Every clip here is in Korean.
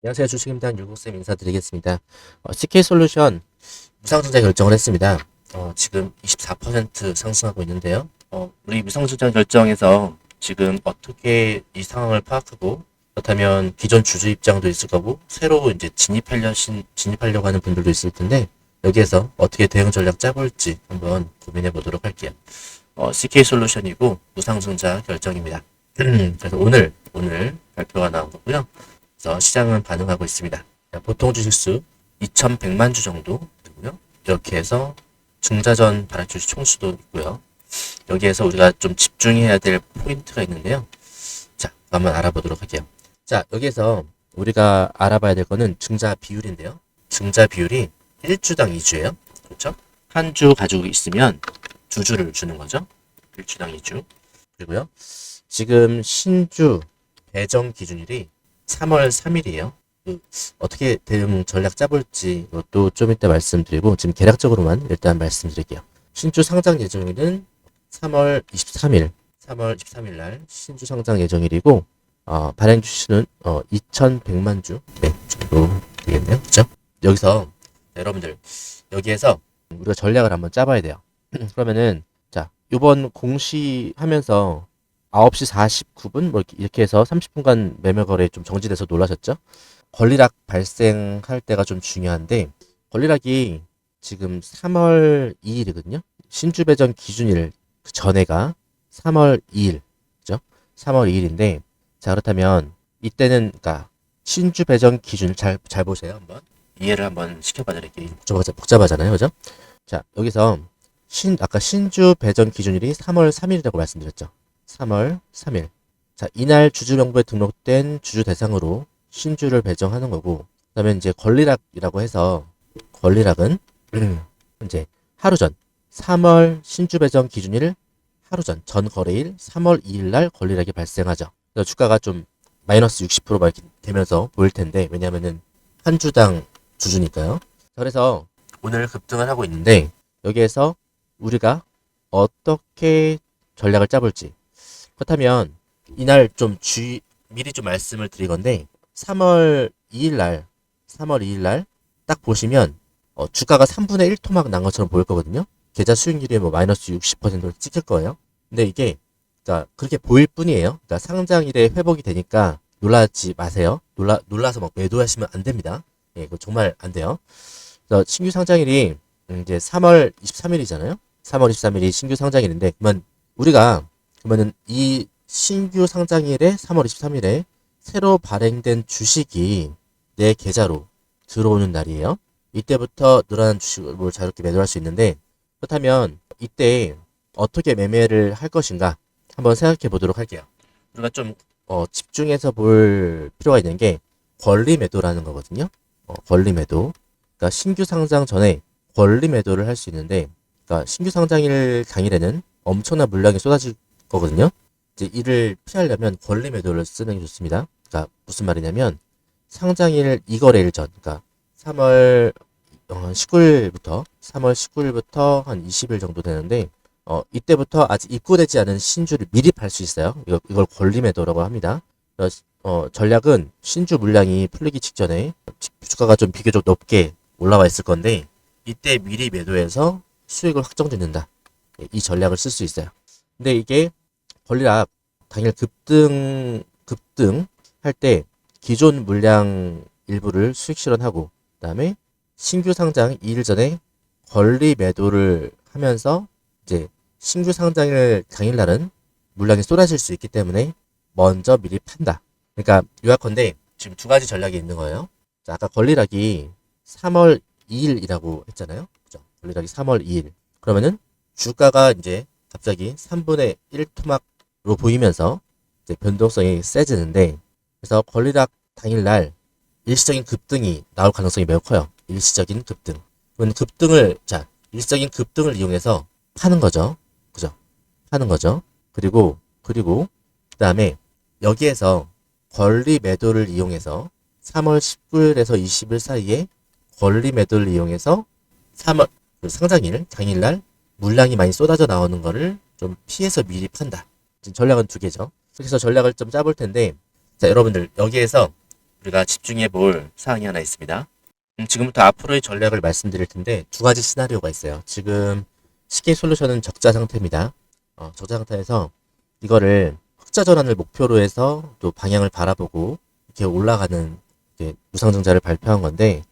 안녕하세요. 주식임당 유국쌤 인사드리겠습니다. CK솔루션 무상증자 결정을 했습니다. 지금 24% 상승하고 있는데요. 우리 무상증자 결정에서 지금 어떻게 이 상황을 파악하고, 그렇다면 기존 주주 입장도 있을 거고, 새로 이제 진입하려고 하는 분들도 있을 텐데, 여기에서 어떻게 대응 전략 짜볼지 한번 고민해 보도록 할게요. CK솔루션이고 무상증자 결정입니다. 그래서 오늘 발표가 나온 거고요. 그래서 시장은 반응하고 있습니다. 보통 주식수 2,100만 주 정도 되고요. 이렇게 해서 중자전 발행주식 총수도 있고요. 여기에서 우리가 좀 집중해야 될 포인트가 있는데요. 자, 한번 알아보도록 할게요. 자, 여기에서 우리가 알아봐야 될 거는 증자 비율인데요. 증자 비율이 1주당 2주예요. 그렇죠? 한 주 가지고 있으면 2주를 주는 거죠. 1주당 2주. 그리고요. 지금 신주 배정 기준일이 3월 3일이에요. 어떻게 대응 전략 짜볼지 이것도 좀 이따 말씀드리고, 지금 개략적으로만 일단 말씀드릴게요. 신주 상장 예정일은 3월 23일, 3월 23일 날 신주 상장 예정일이고, 발행 주수는 2,100만 주 정도 되겠네요. 그렇죠? 여기서 여러분들, 여기에서 우리가 전략을 한번 짜봐야 돼요. 그러면은 자, 이번 공시하면서 9시 49분 뭐 이렇게 해서 30분간 매매 거래 좀 정지돼서 놀라셨죠? 권리락 발생할 때가 좀 중요한데, 권리락이 지금 3월 2일이거든요. 신주 배정 기준일 그 전에가 3월 2일, 그죠? 3월 2일인데, 자, 그렇다면 이때는 그러니까 신주 배정 기준을 잘 보세요. 한번 이해를 한번 시켜봐 드릴게요. 복잡하잖아요, 그죠? 자, 여기서 아까 신주 배정 기준일이 3월 3일이라고 말씀드렸죠. 3월 3일. 자, 이날 주주명부에 등록된 주주 대상으로 신주를 배정하는 거고, 그다음에 이제 권리락이라고 해서, 권리락은 이제 하루 전 3월 신주 배정 기준일 하루 전 거래일 3월 2일 날 권리락이 발생하죠. 그래서 주가가 좀 마이너스 60%막 이렇게 되면서 보일 텐데, 왜냐면은 한 주당 주주니까요. 그래서 오늘 급등을 하고 있는데, 여기에서 우리가 어떻게 전략을 짜볼지. 그렇다면 이날 좀 미리 좀 말씀을 드릴 건데, 3월 2일 날, 3월 2일 날 딱 보시면 주가가 3분의 1 토막 난 것처럼 보일 거거든요. 계좌 수익률이 뭐 마이너스 60%를 찍힐 거예요. 근데 이게 그러니까 그렇게 보일 뿐이에요. 그러니까 상장일에 회복이 되니까 놀라지 마세요. 놀라서 막 매도하시면 안 됩니다. 예, 이거 정말 안 돼요. 그래서 신규 상장일이 이제 3월 23일이잖아요. 3월 23일이 신규 상장일인데, 그러면은 이 신규 상장일에 3월 23일에 새로 발행된 주식이 내 계좌로 들어오는 날이에요. 이때부터 늘어난 주식을 자유롭게 매도할 수 있는데, 그렇다면 이때 어떻게 매매를 할 것인가 한번 생각해 보도록 할게요. 우리가 좀 집중해서 볼 필요가 있는 게 권리 매도라는 거거든요. 권리 매도. 그러니까 신규 상장 전에 권리 매도를 할 수 있는데, 그러니까 신규 상장일 당일에는 엄청난 물량이 쏟아질 거거든요. 이제 이를 피하려면 권리 매도를 쓰는 게 좋습니다. 그러니까 무슨 말이냐면, 상장일 이거래일 전, 그러니까 3월 19일부터 한 20일 정도 되는데, 이때부터 아직 입고되지 않은 신주를 미리 팔 수 있어요. 이걸 권리 매도라고 합니다. 전략은 신주 물량이 풀리기 직전에 주가가 좀 비교적 높게 올라와 있을 건데, 이때 미리 매도해서 수익을 확정짓는다. 이 전략을 쓸 수 있어요. 근데 이게 권리락 당일 급등 할 때 기존 물량 일부를 수익 실현하고, 그다음에 신규 상장 2일 전에 권리 매도를 하면서 이제 신규 상장일 당일날은 물량이 쏟아질 수 있기 때문에 먼저 미리 판다. 그러니까 요약컨대 지금 두 가지 전략이 있는 거예요. 자, 아까 권리락이 3월 2일이라고 했잖아요. 그죠? 권리락이 3월 2일. 그러면은 주가가 이제 갑자기 3분의 1 토막으로 보이면서 이제 변동성이 세지는데, 그래서 권리락 당일날 일시적인 급등이 나올 가능성이 매우 커요. 일시적인 급등. 그러면 일시적인 급등을 이용해서 파는 거죠. 그죠? 파는 거죠. 그리고 그다음에 여기에서 권리 매도를 이용해서 3월 19일에서 20일 사이에 권리 매도를 이용해서 3월 상장일 당일날 물량이 많이 쏟아져 나오는 거를 좀 피해서 미리 판다. 지금 전략은 두 개죠. 그래서 전략을 좀 짜볼 텐데, 자, 여러분들 여기에서 우리가 집중해 볼 사항이 하나 있습니다. 지금부터 앞으로의 전략을 말씀드릴 텐데 두 가지 시나리오가 있어요. 지금 CK솔루션은 적자 상태입니다. 적자 상태에서 이거를 흑자 전환을 목표로 해서 또 방향을 바라보고 이렇게 올라가는 이렇게 무상증자를 발표한 건데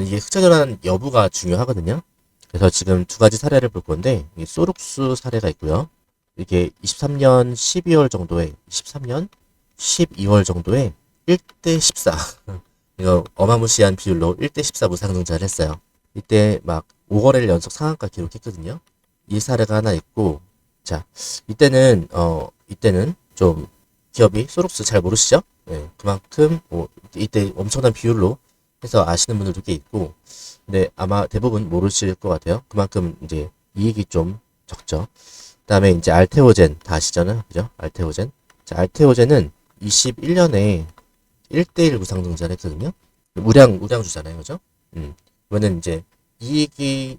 이게 흑자 전환 여부가 중요하거든요. 그래서 지금 두 가지 사례를 볼 건데 이게 소룩스 사례가 있고요. 이게 23년 12월 정도에 23년 12월 정도에 1대 14 이거 어마무시한 비율로 1대 14 무상증자를 했어요. 이때 막 5거래를 연속 상한가 기록했거든요. 이 사례가 하나 있고 자 이때는 좀 기업이 소룩스 잘 모르시죠? 네, 그만큼 이때 엄청난 비율로 해서 아시는 분들도 꽤 있고 근데 아마 대부분 모르실 것 같아요. 그만큼 이제 이익이 좀 적죠. 그다음에 이제 알테오젠 다 아시잖아요. 그죠? 알테오젠. 자, 알테오젠은 21년에 1대1 무상증자를 했거든요. 우량주잖아요. 그죠? 이거는 이제 이익이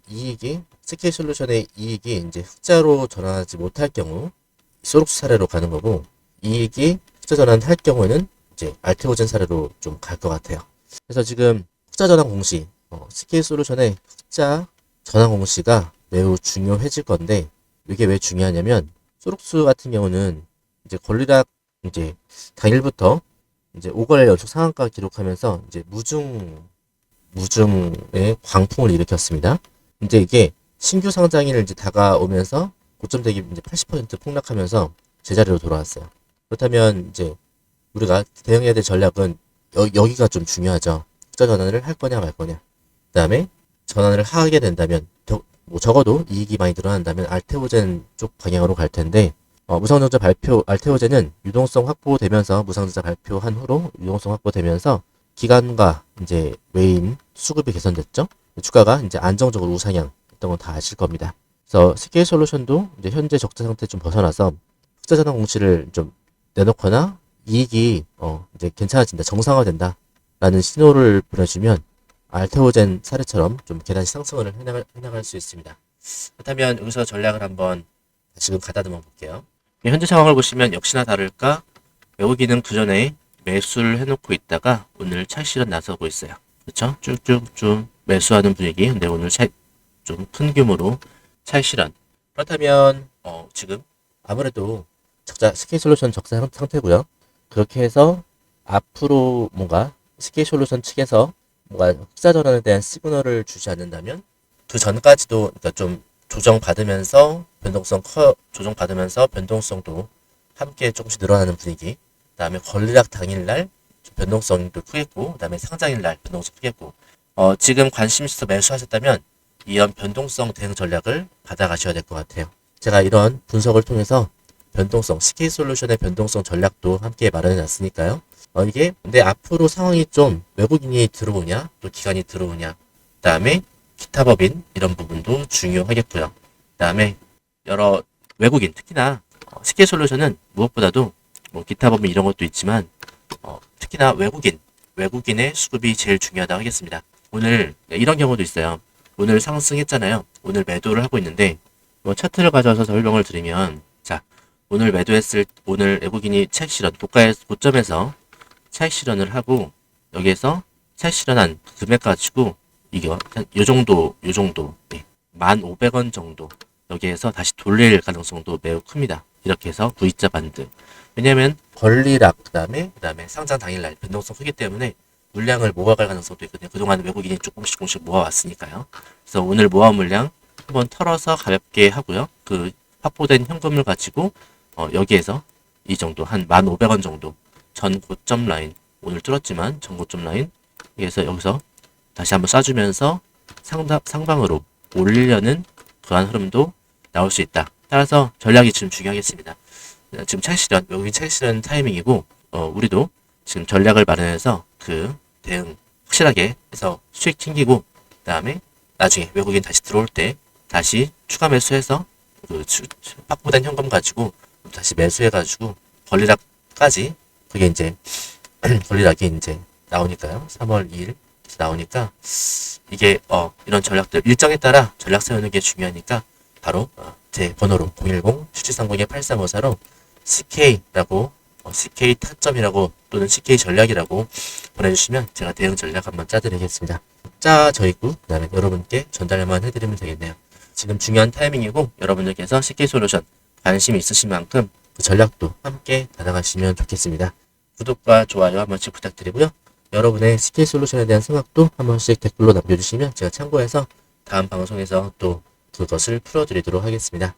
SK솔루션의 이익이 이제 흑자로 전환하지 못할 경우 소록스 사례로 가는 거고 이익이 흑자 전환할 경우에는 이제 알테오젠 사례로 좀 갈 것 같아요. 그래서 지금 흑자 전환 공시 SK솔루션의 흑자 전환 공시가 매우 중요해질 건데 이게 왜 중요하냐면 소록스 같은 경우는 이제 권리락 이제 당일부터 이제 5거래 연속 상한가 기록하면서 이제 무중의 광풍을 일으켰습니다. 이제 이게 신규 상장일 이제 다가오면서 고점 대비 이제 80% 폭락하면서 제자리로 돌아왔어요. 그렇다면 이제 우리가 대응해야 될 전략은 여기가 좀 중요하죠. 흑자 전환을 할 거냐 말 거냐. 그다음에 전환을 하게 된다면 적어도 이익이 많이 늘어난다면 알테오젠 쪽 방향으로 갈 텐데 무상증자 발표 알테오젠은 유동성 확보되면서 무상증자 발표한 후로 유동성 확보되면서 기관과 이제 외인 수급이 개선됐죠. 주가가 이제 안정적으로 우상향 했던 건 다 아실 겁니다. 그래서 SK솔루션도 이제 현재 적자 상태 좀 벗어나서 흑자 전환 공시를 좀 내놓거나 이익이 이제 괜찮아진다, 정상화된다 라는 신호를 보내주면 알테오젠 사례처럼 좀 계단식 상승을 해나갈 수 있습니다. 그렇다면 여기서 전략을 한번 지금 가다듬어 볼게요. 현재 상황을 보시면 역시나 다를까 외국인은 그 전에 매수를 해놓고 있다가 오늘 차익실현 나서고 있어요. 그렇죠? 쭉쭉쭉 매수하는 분위기. 근데 오늘 좀 큰 규모로 차익실현. 그렇다면 지금 아무래도 SK솔루션 적자 상태고요. 그렇게 해서 앞으로 뭔가 SK솔루션 측에서 뭔가 흑자 전환에 대한 시그널을 주지 않는다면 그 전까지도 그러니까 좀 조정받으면서 변동성도 함께 조금씩 늘어나는 분위기. 그다음에 권리락 당일날 변동성도 크겠고, 그다음에 상장일날 변동성 크겠고. 지금 관심 있어서 매수하셨다면 이런 변동성 대응 전략을 받아가셔야 될 것 같아요. 제가 이런 분석을 통해서 CK솔루션의 변동성 전략도 함께 마련해 놨으니까요. 이게 근데 앞으로 상황이 좀 외국인이 들어오냐, 또 기관이 들어오냐, 그다음에 기타 법인 이런 부분도 중요하겠고요. 그다음에 여러 외국인 특히나 SK솔루션은 무엇보다도 뭐 기타 법인 이런 것도 있지만 특히나 외국인의 수급이 제일 중요하다고 하겠습니다. 오늘 이런 경우도 있어요. 오늘 상승했잖아요. 오늘 매도를 하고 있는데 차트를 가져와서 설명을 드리면 자 오늘 외국인이 차익 실현 고점에서 차익 실현을 하고 여기에서 차익 실현한 금액 가지고 이게 요 정도 네. 1,500원 정도 여기에서 다시 돌릴 가능성도 매우 큽니다. 이렇게 해서 V자 반등. 왜냐면 권리락 그다음에 상장 당일날 변동성 크기 때문에 물량을 모아갈 가능성도 있거든요. 그동안 외국인이 조금씩 모아왔으니까요. 그래서 오늘 모아 물량 한번 털어서 가볍게 하고요. 그 확보된 현금을 가지고 여기에서 이 정도 한 1,500원 정도 전 고점 라인 오늘 뚫었지만 전 고점 라인 여기서 다시 한번 쏴주면서 상방으로 올리려는 그러한 흐름도 나올 수 있다. 따라서 전략이 지금 중요하겠습니다. 지금 외국인 차익 실현 타이밍이고 우리도 지금 전략을 마련해서 그 대응 확실하게 해서 수익 챙기고 그다음에 나중에 외국인 다시 들어올 때 다시 추가 매수해서 그 확보된 현금 가지고 다시 매수해가지고 권리락까지 그게 이제 권리락이 이제 나오니까요. 3월 2일 나오니까 이게 이런 전략들 일정에 따라 전략 세우는 게 중요하니까 바로 제 번호로 010-7730-8354로 CK라고 CK 타점이라고 또는 CK 전략이라고 보내주시면 제가 대응 전략 한번 짜드리겠습니다. 짜져 있고 그다음에 여러분께 전달만 해드리면 되겠네요. 지금 중요한 타이밍이고 여러분들께서 CK 솔루션 관심이 있으신 만큼 그 전략도 함께 따라가시면 좋겠습니다. 구독과 좋아요 한 번씩 부탁드리고요. 여러분의 CK 솔루션에 대한 생각도 한 번씩 댓글로 남겨주시면 제가 참고해서 다음 방송에서 또 그것을 풀어드리도록 하겠습니다.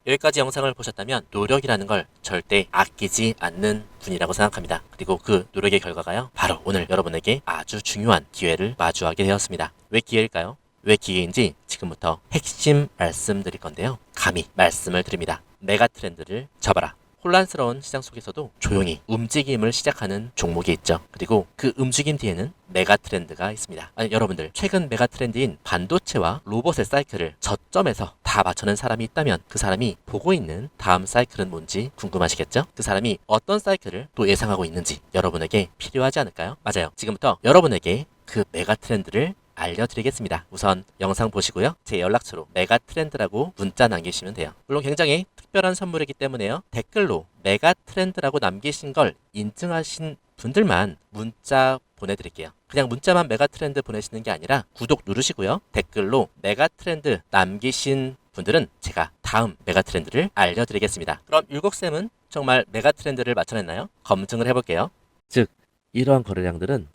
여기까지 영상을 보셨다면 노력이라는 걸 절대 아끼지 않는 분이라고 생각합니다. 그리고 그 노력의 결과가요, 바로 오늘 여러분에게 아주 중요한 기회를 마주하게 되었습니다. 왜 기회일까요? 왜 기회인지 지금부터 핵심 말씀드릴 건데요. 감히 말씀을 드립니다. 메가 트렌드를 잡아라. 혼란스러운 시장 속에서도 조용히 움직임을 시작하는 종목이 있죠. 그리고 그 움직임 뒤에는 메가 트렌드가 있습니다. 아니, 여러분들 최근 메가 트렌드인 반도체와 로봇의 사이클을 저점에서 다 맞춰낸 사람이 있다면 그 사람이 보고 있는 다음 사이클은 뭔지 궁금하시겠죠? 그 사람이 어떤 사이클을 또 예상하고 있는지 여러분에게 필요하지 않을까요? 맞아요. 지금부터 여러분에게 그 메가 트렌드를 알려드리겠습니다. 우선 영상 보시고요. 제 연락처로 메가 트렌드라고 문자 남기시면 돼요. 물론 굉장히 특별한 선물이기 때문에요. 댓글로 메가 트렌드라고 남기신 걸 인증하신 분들만 문자 보내드릴게요. 그냥 문자만 메가 트렌드 보내시는 게 아니라 구독 누르시고요. 댓글로 메가 트렌드 남기신 분들은 제가 다음 메가 트렌드를 알려드리겠습니다. 그럼 율곡쌤은 정말 메가 트렌드를 맞춰냈나요? 검증을 해볼게요. 즉, 이러한 거래량들은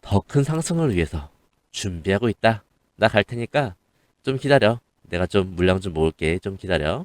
더 큰 상승을 위해서 준비하고 있다. 나 갈 테니까 좀 기다려. 내가 좀 물량 좀 모을게. 좀 기다려.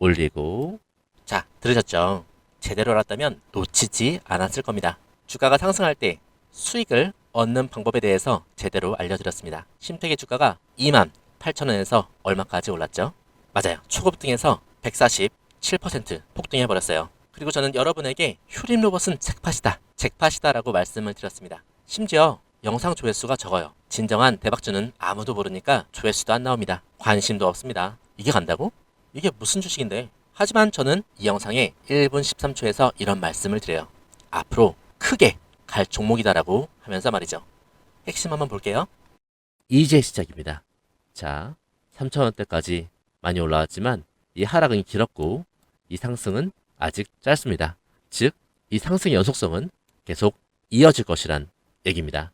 올리고. 자, 들으셨죠? 제대로 알았다면 놓치지 않았을 겁니다. 주가가 상승할 때 수익을 얻는 방법에 대해서 제대로 알려드렸습니다. 심택의 주가가 28,000원에서 얼마까지 올랐죠? 맞아요. 초급등에서 147% 폭등해버렸어요. 그리고 저는 여러분에게 휴림 로봇은 잭팟이다. 잭팟이다라고 말씀을 드렸습니다. 심지어 영상 조회수가 적어요. 진정한 대박주는 아무도 모르니까 조회수도 안 나옵니다. 관심도 없습니다. 이게 간다고? 이게 무슨 주식인데? 하지만 저는 이 영상에 1분 13초에서 이런 말씀을 드려요. 앞으로 크게 갈 종목이다라고 하면서 말이죠. 핵심 한번 볼게요. 이제 시작입니다. 자, 3,000원대까지 많이 올라왔지만 이 하락은 길었고 이 상승은 아직 짧습니다. 즉, 이 상승의 연속성은 계속 이어질 것이란 얘기입니다.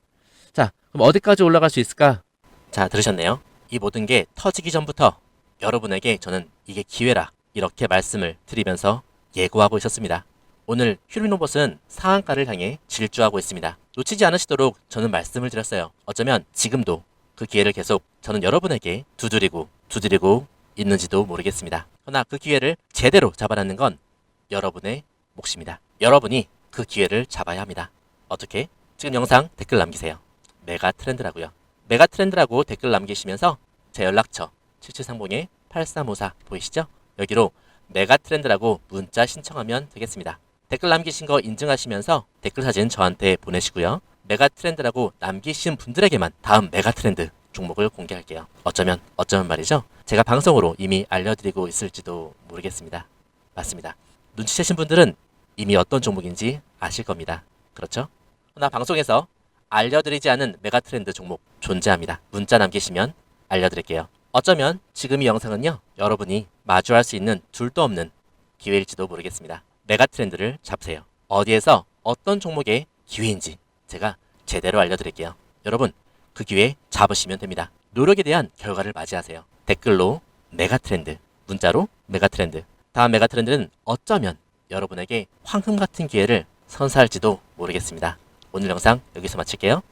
자, 그럼 어디까지 올라갈 수 있을까? 자, 들으셨네요. 이 모든 게 터지기 전부터 여러분에게 저는 이게 기회라 이렇게 말씀을 드리면서 예고하고 있었습니다. 오늘 휴림로봇은 상한가를 향해 질주하고 있습니다. 놓치지 않으시도록 저는 말씀을 드렸어요. 어쩌면 지금도 그 기회를 계속 저는 여러분에게 두드리고 있는지도 모르겠습니다. 그러나 그 기회를 제대로 잡아내는 건 여러분의 몫입니다. 여러분이 그 기회를 잡아야 합니다. 어떻게? 지금 영상 댓글 남기세요. 메가 트렌드라고요. 메가 트렌드라고 댓글 남기시면서 제 연락처 7730-8354 보이시죠? 여기로 메가 트렌드라고 문자 신청하면 되겠습니다. 댓글 남기신 거 인증하시면서 댓글 사진 저한테 보내시고요. 메가 트렌드라고 남기신 분들에게만 다음 메가 트렌드 종목을 공개할게요. 어쩌면 말이죠. 제가 방송으로 이미 알려드리고 있을지도 모르겠습니다. 맞습니다. 눈치채신 분들은 이미 어떤 종목인지 아실 겁니다. 그렇죠? 나 방송에서 알려드리지 않은 메가 트렌드 종목 존재합니다. 문자 남기시면 알려드릴게요. 어쩌면 지금 이 영상은요, 여러분이 마주할 수 있는 둘도 없는 기회일지도 모르겠습니다. 메가 트렌드를 잡으세요. 어디에서 어떤 종목의 기회인지 제가 제대로 알려드릴게요. 여러분, 그 기회 잡으시면 됩니다. 노력에 대한 결과를 맞이하세요. 댓글로 메가 트렌드, 문자로 메가 트렌드. 다음 메가 트렌드는 어쩌면 여러분에게 황금 같은 기회를 선사할지도 모르겠습니다. 오늘 영상 여기서 마칠게요.